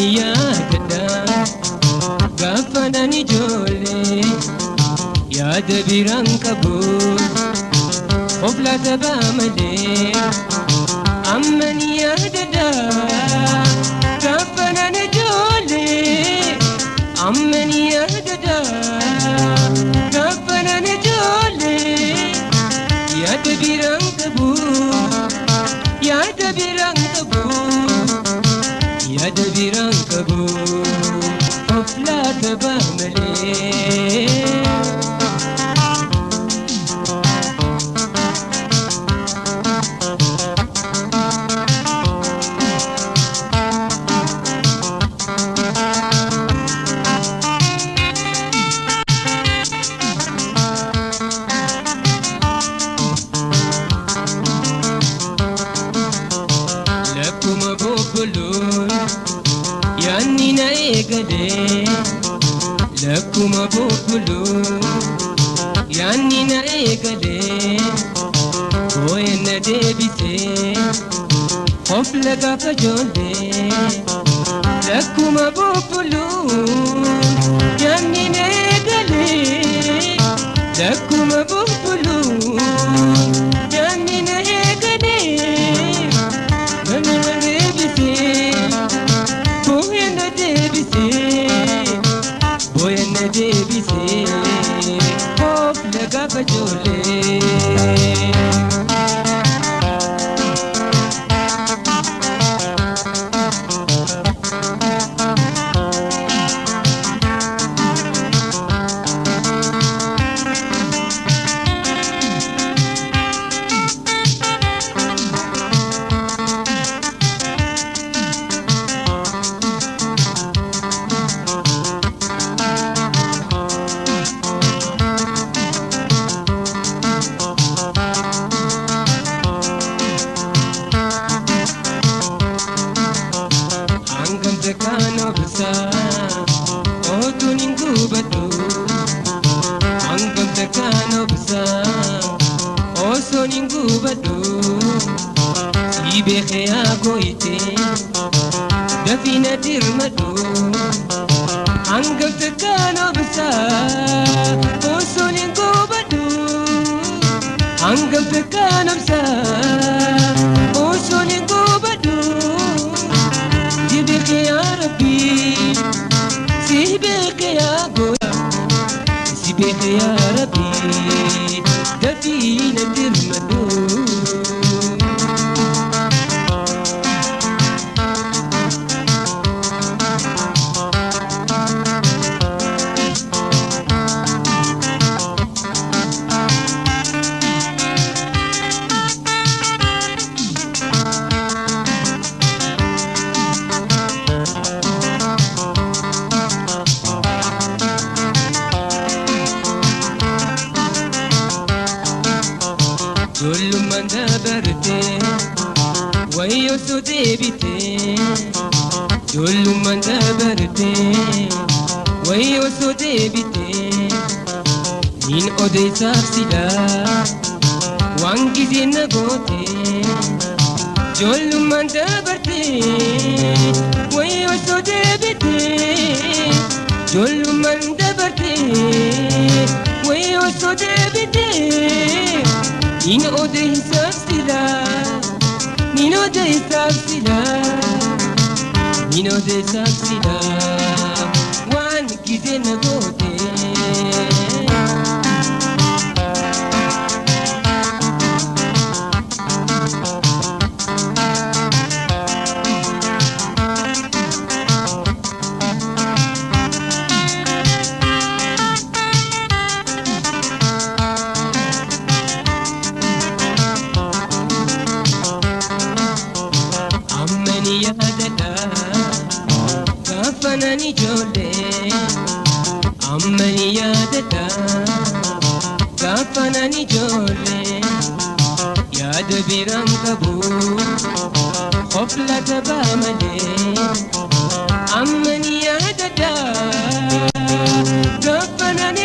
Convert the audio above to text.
yaadadha gaafanani ijoollee yaada biraan qabu of laata ba'a malee ammani yaadadha gaafanani ijoollee ammani yaadadha gaafanani ijoollee yaada biraan qabu yaada biraan qabu yaada biraan qabu of laata ba'a malee. Lakkuma bobboloon yaanni na eegalee lakkuma bobboloon yaanni na eegalee boo'een na deebisee of lagaafa ijoollee lakkuma bobboloon yaanni na eegalee lakkuma bobboloon yaanni na eegalee. Boyana debise of lagaafa ijoollee. Ibekea goite dafina dirmadu angam tekano besa osonin gobadu angam tekano besa osonin gobadu ibekea rabbi sibekea goya sibekea rabbi dafina dirmadu. Ijoollumaan dabartee wayyoo osoo deebitee ijoollumaan dabartee wayyoo osoo deebitee niin odeessaaf silaa waan gizee na gootee ijoollumaan dabartee wayyoo osoo deebitee ijoollumaan dabartee wayyoo osoo deebitee. Nino de hisabsila, Nino de hisabsila, Nino de hisabsila, wan gize na gote. Gaafanani ijoollee ammani yaadadha gaafanani ijoollee yaada biraan qabu of laata ba'a malee ammani yaadadha gaafanani